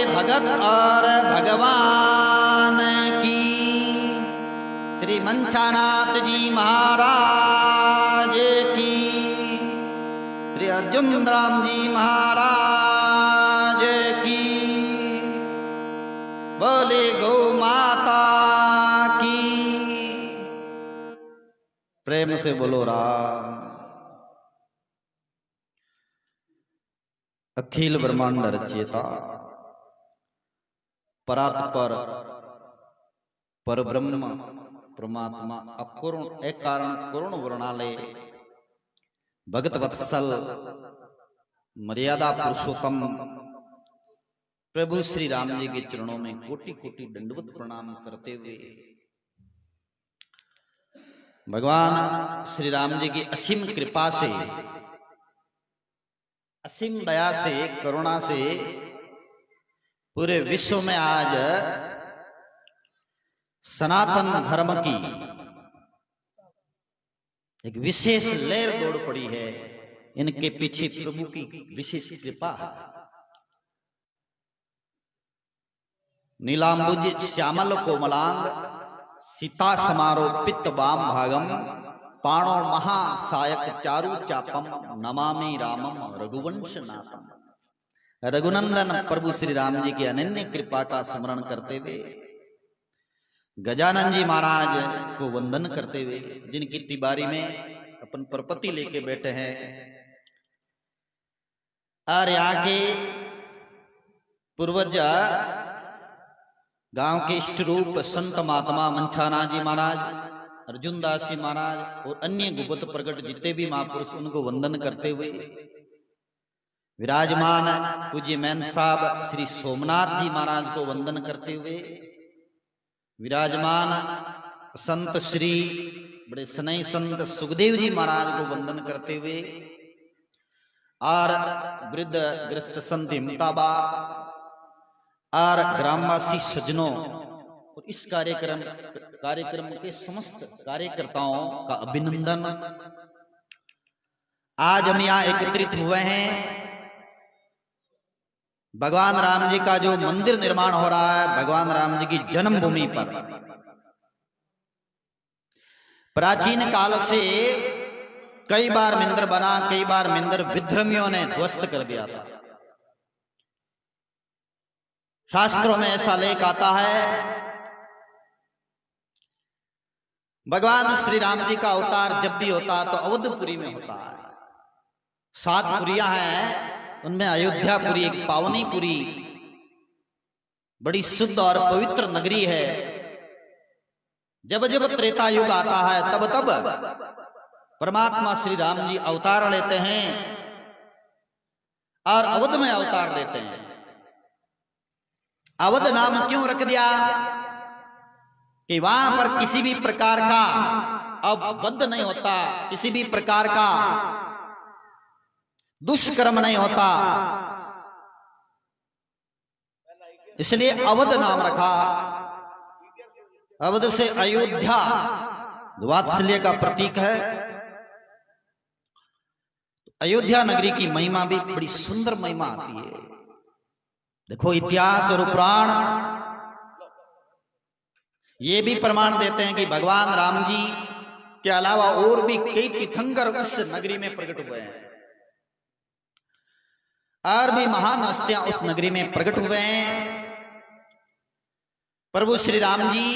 भगत और भगवान की। श्री मंचानाथ जी महाराज की। श्री अर्जुन राम जी महाराज की। बोले गौ माता की। प्रेम से बोलो राम। अखिल ब्रह्मांड रचयिता परात्पर परब्रह्म परमात्मा अकुर्ण अकारण करुण वर्णालय भगत वत्सल मर्यादा पुरुषोत्तम प्रभु श्री राम जी के चरणों में कोटि कोटि दंडवत प्रणाम करते हुए भगवान श्री राम जी की असीम कृपा से, असीम दया से, करुणा से पूरे विश्व में आज सनातन धर्म की एक विशेष लहर दौड़ पड़ी है। इनके पीछे प्रभु की विशेष कृपा है। नीलांबुज श्यामल कोमलांग सीता समारोपित वाम भागम पाणो महासायक चारु चापम नमामि रामम रघुवंश नाथम। रघुनंदन प्रभु श्री राम जी की अनन्य कृपा का स्मरण करते हुए गजानन जी महाराज को वंदन करते हुए, जिनकी तिबारी में अपन परपति लेके बैठे हैं, और यहाँ के पूर्वज गांव के इष्ट रूप संत महात्मा मंचानाथ जी महाराज, अर्जुन दास जी महाराज और अन्य गुप्त प्रकट जितने भी महापुरुष, उनको वंदन करते हुए विराजमान पूज्य मैन साहब श्री सोमनाथ जी महाराज को वंदन करते हुए विराजमान संत श्री बड़े स्नेही संत सुखदेव जी महाराज को वंदन करते हुए और वृद्ध ग्रस्त संत हिमताबा और ग्रामवासी सज्जनों और इस कार्यक्रम के समस्त कार्यकर्ताओं का अभिनंदन। आज हम यहाँ एकत्रित हुए हैं भगवान राम जी का जो मंदिर निर्माण हो रहा है भगवान राम जी की जन्मभूमि पर। प्राचीन काल से कई बार मंदिर बना, कई बार मंदिर विध्रमियों ने ध्वस्त कर दिया था। शास्त्रों में ऐसा लेख आता है, भगवान श्री राम जी का अवतार जब भी होता है तो अवधपुरी में होता है। 7 पुरियां हैं, उनमें अयोध्यापुरी एक पावनीपुरी बड़ी शुद्ध और पवित्र नगरी है। जब जब त्रेता युग आता है तब तब परमात्मा श्री राम जी अवतार लेते हैं और अवध में अवतार लेते हैं। अवध नाम क्यों रख दिया कि वहां पर किसी भी प्रकार का अब बद्ध नहीं होता, किसी भी प्रकार का दुष्कर्म नहीं होता, इसलिए अवध नाम रखा। अवध से अयोध्या वात्सल्य का प्रतीक है। अयोध्या नगरी की महिमा भी बड़ी सुंदर महिमा आती है। देखो इतिहास और पुराण ये भी प्रमाण देते हैं कि भगवान राम जी के अलावा और भी कई तीर्थंकर उस नगरी में प्रकट हुए हैं और भी महान हस्तियां उस नगरी में प्रकट हुए हैं। प्रभु श्री राम जी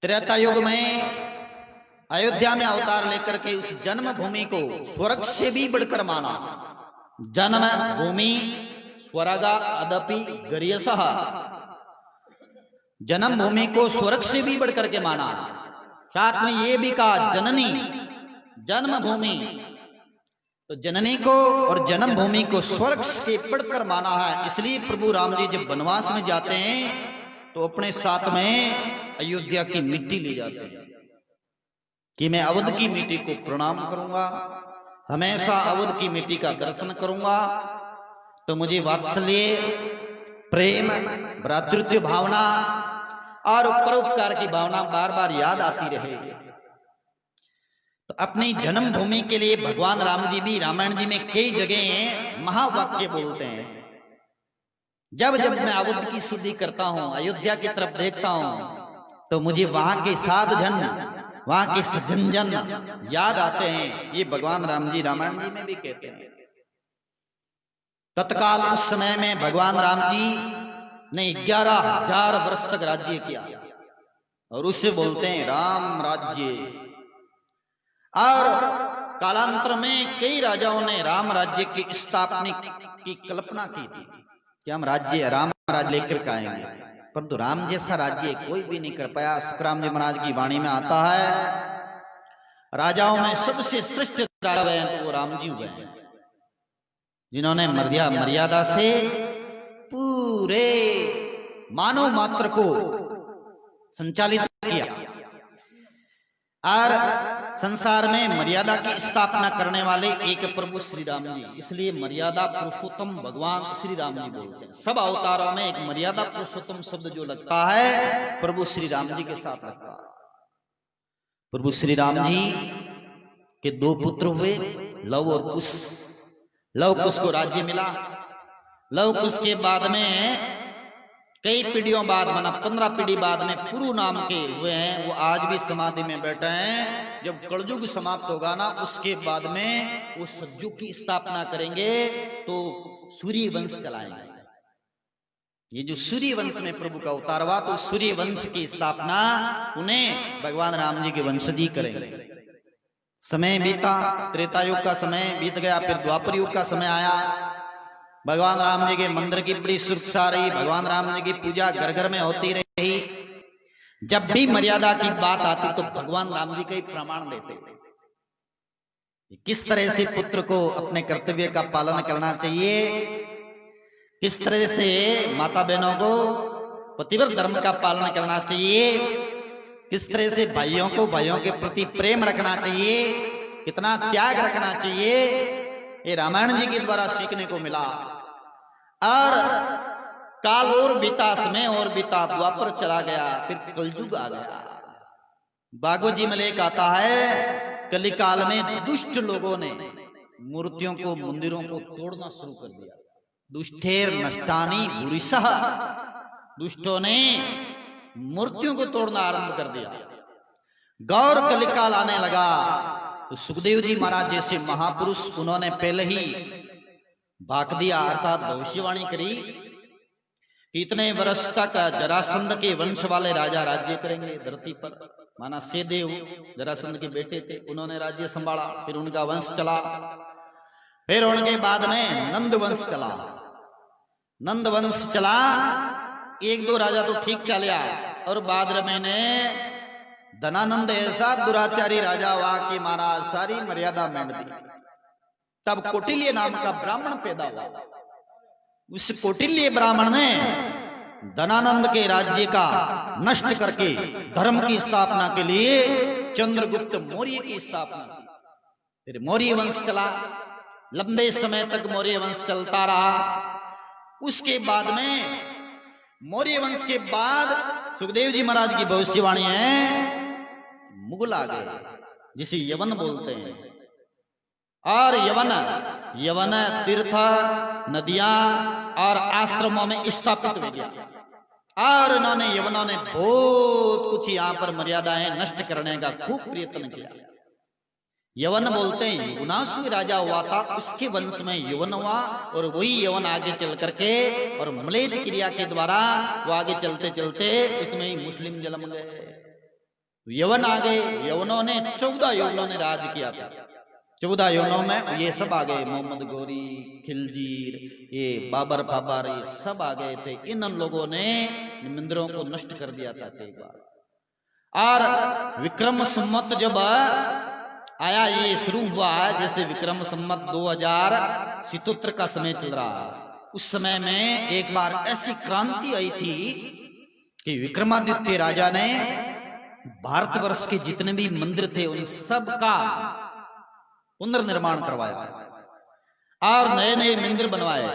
त्रेता युग में अयोध्या में अवतार लेकर के उस जन्मभूमि को स्वर्ग से भी बढ़कर माना। जन्मभूमि स्वर्गा अदपि गर्यसः, जन्मभूमि को स्वर्ग से भी बढ़कर के माना। साथ में ये भी कहा जननी जन्मभूमि, तो जननी को और जन्मभूमि को स्वर्ग से बढ़कर माना है। इसलिए प्रभु राम जी जब वनवास में जाते हैं तो अपने साथ में अयोध्या की मिट्टी ले जाते हैं कि मैं अवध की मिट्टी को प्रणाम करूंगा, हमेशा अवध की मिट्टी का दर्शन करूंगा, तो मुझे वात्सल्य, प्रेम, भ्रातृत्व भावना और परोपकार की भावना बार बार याद आती रहेगी। तो अपनी जन्मभूमि के लिए भगवान राम जी भी रामायण जी में कई जगह महावाक्य बोलते हैं। जब जब मैं अवध की शुद्धि करता हूं, अयोध्या की तरफ देखता हूं, तो मुझे वहां के साधु जन, वहां के सज्जन जन याद आते हैं। ये भगवान राम जी रामायण जी में भी कहते हैं। तत्काल उस समय में भगवान राम जी ने 11,000 वर्ष तक राज्य किया और उसे बोलते हैं राम राज्य। और कालांतर में कई राजाओं ने राम राज्य की स्थापना की कल्पना की थी कि हम राज्य राम राज्य लेकर के आएंगे, परंतु राम जैसा राज्य कोई भी नहीं कर पाया। सुखराम जी महाराज की वाणी में आता है, राजाओं में सबसे श्रेष्ठ राजा हुए हैं तो वो राम जी हुए हैं, जिन्होंने मर्यादा से पूरे मानव मात्र को संचालित किया और संसार में मर्यादा की स्थापना करने वाले एक प्रभु श्री राम जी। इसलिए मर्यादा पुरुषोत्तम भगवान श्री राम जी बोलते हैं। सब अवतारों में एक मर्यादा पुरुषोत्तम शब्द जो लगता है प्रभु श्री राम जी के साथ लगता है। प्रभु श्री राम जी के 2 पुत्र हुए, लव और कुश। लव कुश को राज्य मिला। लव कुश के बाद में कई पीढ़ियों बाद, माना 15 पीढ़ी बाद में पुरु नाम के हुए हैं। वो आज भी समाधि में बैठे हैं। जब कलयुग समाप्त होगा ना, उसके बाद में वो सतयुग की स्थापना करेंगे तो सूर्य वंश चलाएंगे। ये जो सूर्य वंश में प्रभु का अवतार हुआ, तो सूर्य वंश की स्थापना उन्हें भगवान राम जी के वंशजी करेंगे। समय बीता, त्रेता युग का समय बीत गया, फिर द्वापर युग का समय आया। भगवान राम जी के मंदिर की बड़ी सुरक्षा रही, भगवान राम जी की पूजा घर घर में होती रही। जब भी मर्यादा की बात आती तो भगवान राम जी का ही प्रमाण देते, किस तरह से पुत्र को अपने कर्तव्य का पालन करना चाहिए, किस तरह से माता बहनों को पतिव्रत धर्म का पालन करना चाहिए, किस तरह से भाइयों को भाइयों के प्रति प्रेम रखना चाहिए, कितना त्याग रखना चाहिए, ये रामायण जी के द्वारा सीखने को मिला। और काल और बीता, समय और बीता, द्वापर चला गया, फिर कलयुग आ गया। बागोजी में लेख आता है, कलिकाल में दुष्ट लोगों ने मूर्तियों को, मंदिरों को तोड़ना शुरू कर दिया। दुष्टेर नष्टानी बुरिसह, दुष्टों ने मूर्तियों को तोड़ना आरंभ कर दिया। गौर कलिकाल आने लगा तो सुखदेव जी महाराज जैसे महापुरुष, उन्होंने पहले ही भाग दिया, अर्थात भविष्यवाणी करी कि इतने वर्ष तक जरासंध के वंश वाले राजा राज्य करेंगे धरती पर। माना सेदेव जरासंध के बेटे थे, उन्होंने राज्य संभाला, फिर उनका वंश चला, फिर उनके बाद में नंद वंश चला। नंद वंश चला, 1-2 राजा तो ठीक चलिया, और बाद में ने धनानंद ऐसा दुराचारी राजा हुआ कि महाराज सारी मर्यादा मेंढ दी। तब कौटिल्य नाम का ब्राह्मण पैदा हुआ। उस कौटिल्य ब्राह्मण ने धनानंद के राज्य का नष्ट करके धर्म की स्थापना के लिए चंद्रगुप्त मौर्य की स्थापना की। फिर मौर्य वंश चला, लंबे समय तक मौर्य वंश चलता रहा। उसके बाद में मौर्य वंश के बाद सुखदेव जी महाराज की भविष्यवाणी है, मुगल आ गए, जिसे यवन बोलते हैं। और यवन तीर्थ, नदियां और आश्रमों में स्थापित हो गया। और इन्होंने, यवनों ने बहुत कुछ यहाँ पर मर्यादाएं नष्ट करने का खूब प्रयत्न किया। यवन बोलते हैं, युवनासु राजा हुआ था, उसके वंश में यवन हुआ, और वही यवन आगे चल करके और मलेज क्रिया के द्वारा वो आगे चलते चलते इसमें ही मुस्लिम जन्म गए। यवन आ गए, यवनों ने 14 यवनों ने राज किया था। 14 यवनों में ये सब आ गए, मोहम्मद गौरी, खिलजीर, ये बाबर फाबर, ये सब आ गए थे। इन लोगों ने मंदिरों को नष्ट कर दिया था एक बार। और विक्रम संवत जब आया, ये शुरू हुआ, जैसे विक्रम संवत 2000 सितोत्र का समय चल रहा है। उस समय में एक बार ऐसी क्रांति आई थी कि विक्रमादित्य राजा ने भारतवर्ष के जितने भी मंदिर थे उन सब का पुनर्निर्माण करवाया और नए नए मंदिर बनवाए।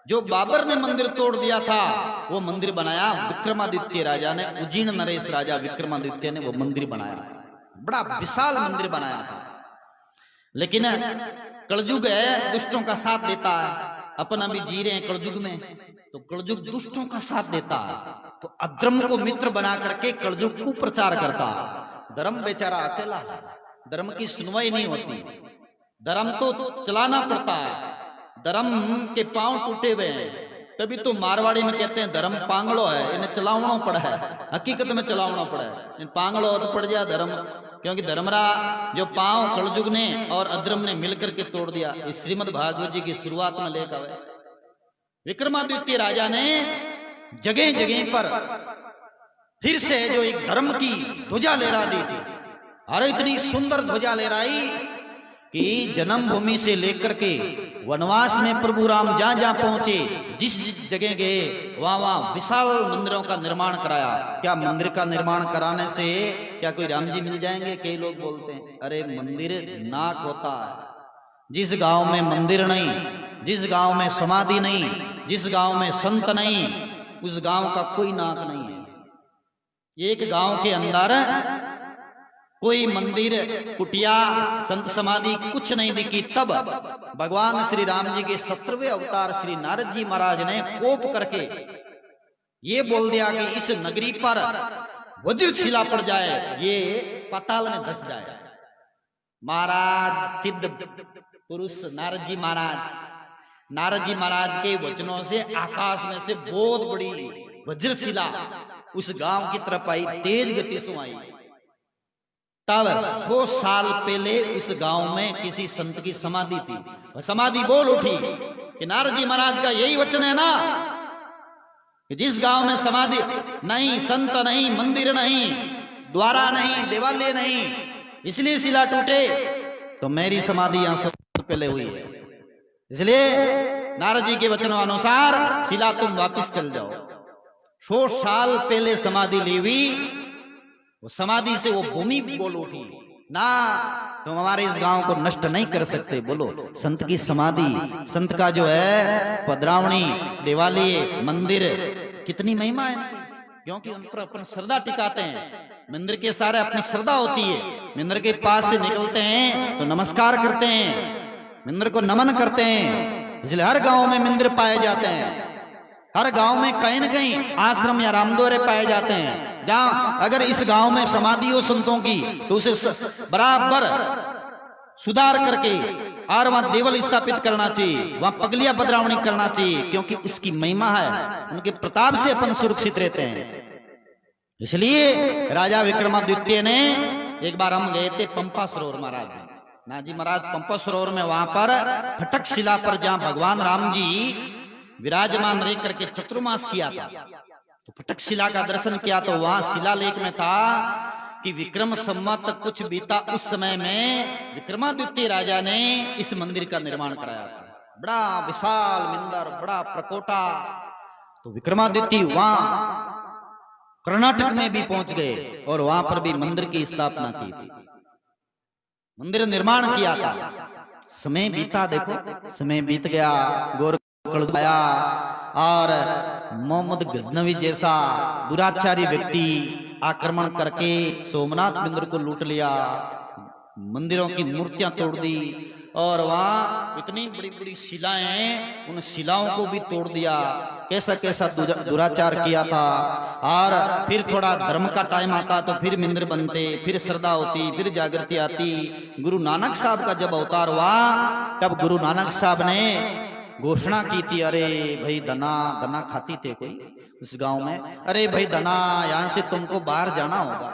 जो बाबर ने मंदिर तोड़ दिया था वो मंदिर बनाया विक्रमादित्य राजा ने। उज्जैन नरेश राजा विक्रमादित्य ने वो मंदिर बनाया, बड़ा विशाल मंदिर बनाया था। लेकिन कलयुग है, दुष्टों का साथ देता है अपन अभी जी रहे हैं कलयुग में, तो कलयुग दुष्टों का साथ देता है, तो अधर्म को मित्र बना करके कलयुग को प्रचार करता है। धर्म बेचारा अकेला है, धर्म की सुनवाई नहीं होती, धर्म तो चलाना पड़ता है, धर्म के पांव टूटे हुए हैं, तभी तो मारवाड़ी में कहते हैं धर्म पांगड़ो है, इन्हें चलावना पड़ा है, हकीकत में चलावना पड़ा है, इन पांगड़ो तो पड़ जाए धर्म, क्योंकि धर्मरा जो पांव कलयुग ने और अधर्म ने मिलकर के तोड़ दिया। इस श्रीमद् भागवत जी की शुरुआत में लेकर आए विक्रमादित्य राजा ने जगह जगह पर फिर से जो एक धर्म की ध्वजा लहरा दी थी, अरे इतनी सुंदर ध्वजा लहराई कि जन्मभूमि से लेकर के वनवास में प्रभु राम जहां जहां पहुंचे, जिस जगह गए वहां वहां विशाल मंदिरों का निर्माण कराया। क्या मंदिर का निर्माण कराने से क्या कोई राम जी मिल जाएंगे? कई लोग बोलते हैं अरे मंदिर नाक होता है। जिस गांव में मंदिर नहीं, जिस गांव में समाधि नहीं, जिस गांव में संत नहीं, उस गांव का कोई नाक नहीं है। एक गांव के अंदर कोई मंदिर, कुटिया, संत समाधि कुछ नहीं दिखी, तब भगवान श्री राम जी के 17वें अवतार श्री नारद जी महाराज ने कोप करके ये बोल दिया कि इस नगरी पर वज्र शिला पड़ जाए, ये पाताल में धस जाए। महाराज सिद्ध पुरुष नारद जी महाराज के वचनों से आकाश में से बहुत बड़ी वज्र शिला उस गांव की तरफ आई, तेज गति से आई। तब 100 साल पहले उस गांव में किसी संत की समाधि थी, वह समाधि बोल उठी कि नारद जी महाराज का यही वचन है ना कि जिस गांव में समाधि नहीं, संत नहीं, मंदिर नहीं, द्वारा नहीं, देवालय नहीं, इसलिए शिला टूटे, तो मेरी समाधि यहां से पहले हुई है, इसलिए नारद जी के वचनों अनुसार शिला तुम वापिस चल जाओ। 100 साल पहले समाधि ली हुई, वो समाधि से वो भूमि बोल उठी ना, तुम हमारे इस गांव को नष्ट नहीं कर सकते। बोलो, संत की समाधि, संत का जो है पधरावणी, दिवाली, मंदिर, कितनी महिमा है इनकी, क्योंकि उन पर अपन श्रद्धा टिकाते हैं। मंदिर के सारे अपनी श्रद्धा होती है, मंदिर के पास से निकलते हैं तो नमस्कार करते हैं, मंदिर को नमन करते हैं, इसलिए हर गांव में मंदिर पाए जाते हैं। हर गांव में कहीं न कहीं आश्रम या रामद्वारे पाए जाते हैं। जहां अगर इस गांव में समाधि हो संतों की, तो उसे बराबर सुधार करके और वहां देवल स्थापित करना चाहिए, वहां पगलिया बदरावणी करना चाहिए, क्योंकि उसकी महिमा है, उनके प्रताप से अपन सुरक्षित रहते हैं। इसलिए राजा विक्रमादित्य ने, एक बार हम गए थे पंपा सरोवर, महाराज नाजी महाराज पंपा सरोवर में, वहां पर फटक शिला पर जहां भगवान राम जी विराजमान रह करके चतुर्मास किया था, तो फटक शिला का दर्शन किया, तो वहां शिलालेख में था कि विक्रम संवत कुछ बीता उस समय में विक्रमादित्य राजा ने इस मंदिर का निर्माण कराया था। बड़ा विशाल मंदिर, बड़ा प्रकोटा। तो विक्रमादित्य वहां कर्नाटक में भी पहुंच गए और वहां पर भी मंदिर की स्थापना की थी, मंदिर निर्माण किया था। समय बीता, देखो समय बीत गया, आया और मोहम्मद गजनवी जैसा दुराचारी व्यक्ति आक्रमण करके सोमनाथ मंदिर को लूट लिया, मंदिरों की मूर्तियां तोड़ दी, और वहां इतनी बड़ी बड़ी शिलाएं हैं, उन शिलाओं को भी तोड़ दिया। कैसा कैसा दुराचार किया था। और फिर थोड़ा धर्म का टाइम आता तो फिर मंदिर बनते, फिर श्रद्धा होती, फिर जागृति आती। गुरु नानक साहब का जब अवतार हुआ, तब गुरु नानक साहब ने घोषणा की थी, अरे भाई दना खाती थे कोई उस गांव में, अरे भाई दना यहां से तुमको बाहर जाना होगा।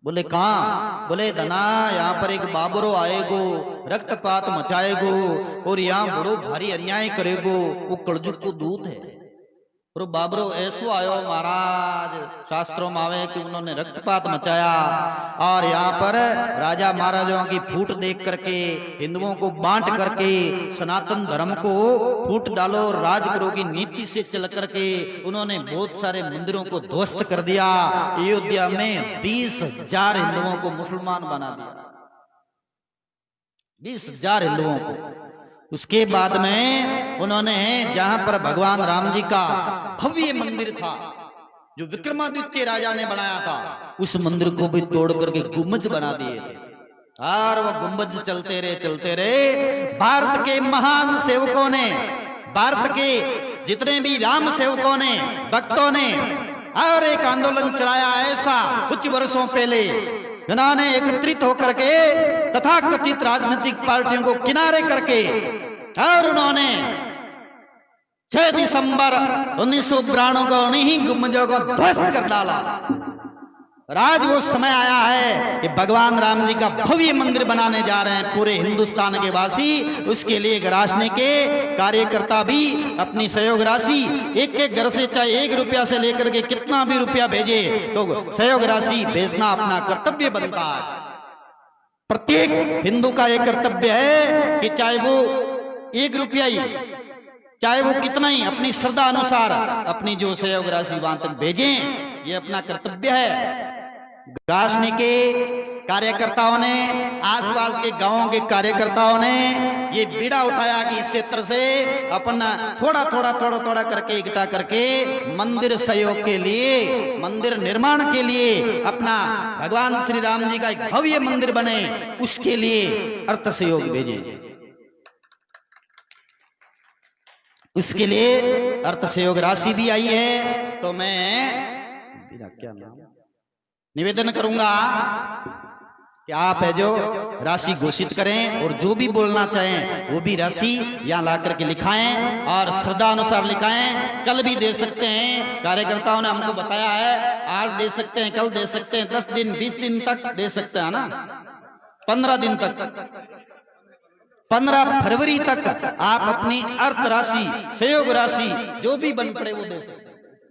बोले कहां? बोले दना यहाँ पर एक बाबरो आएगो, रक्तपात मचाएगो और यहाँ बड़ो भारी अन्याय करेगो, वो कलयुग को दूत है। और बाबरो ऐसो आयो महाराज, शास्त्रों में आवे कि उन्होंने रक्तपात मचाया और यहाँ पर राजा महाराजाओं की फूट देख करके, हिंदुओं को बांट करके सनातन धर्म को फूट डालो, राज करो की नीति से चल करके उन्होंने बहुत सारे मंदिरों को ध्वस्त कर दिया। अयोध्या में 20,000 हिंदुओं को मुसलमान बना दिया, 20,000 हिंदुओं को। उसके बाद में उन्होंने जहां पर भगवान राम जी का भव्य मंदिर था जो विक्रमादित्य राजा ने बनाया था, उस मंदिर को भी तोड़ करके गुम्बज बना दिए थे। और वो गुम्बज चलते रहे। भारत के महान सेवकों ने भारत के जितने भी राम सेवकों ने, भक्तों ने और एक आंदोलन चलाया ऐसा कुछ वर्षों पहले, उन्होंने एकत्रित होकर के तथा कथित राजनीतिक पार्टियों को किनारे करके और उन्होंने 6 दिसंबर 1992 को उन्हीं गुंबजों को ध्वस्त कर डाला। और आज वो समय आया है कि भगवान राम जी का भव्य मंदिर बनाने जा रहे हैं पूरे हिंदुस्तान के वासी। उसके लिए राष्ट्र के कार्यकर्ता भी अपनी सहयोग राशि एक एक घर से चाहे 1 रुपया से लेकर के कितना भी रुपया भेजे तो सहयोग राशि भेजना अपना कर्तव्य बनता है। प्रत्येक हिंदू का एक कर्तव्य है कि चाहे वो 1 रुपया ही, चाहे वो कितना ही, अपनी श्रद्धा अनुसार अपनी जो सहयोग राशि वहां तक भेजें, ये अपना कर्तव्य है। गाशनी के कार्यकर्ताओं ने, आसपास के गांवों के कार्यकर्ताओं ने ये बीड़ा उठाया कि इस क्षेत्र से अपना थोड़ा थोड़ा करके इकट्ठा करके मंदिर सहयोग के लिए, मंदिर निर्माण के लिए, अपना भगवान श्री राम जी का एक भव्य मंदिर बने उसके लिए अर्थ सहयोग भेजे। उसके लिए अर्थ सहयोग राशि भी आई है। तो मैं क्या नाम निवेदन करूंगा कि आप है जो राशि घोषित करें और जो भी बोलना चाहें वो भी राशि यहाँ ला करके लिखाएं और श्रद्धा अनुसार लिखाएं। कल भी दे सकते हैं, कार्यकर्ताओं ने हमको बताया है, आज दे सकते हैं, कल दे सकते हैं, 10 दिन 20 दिन तक दे सकते हैं ना, 15 दिन तक, 15 फरवरी तक आप अपनी अर्थ राशि, सहयोग राशि जो भी बन पड़े वो दे सकते हैं।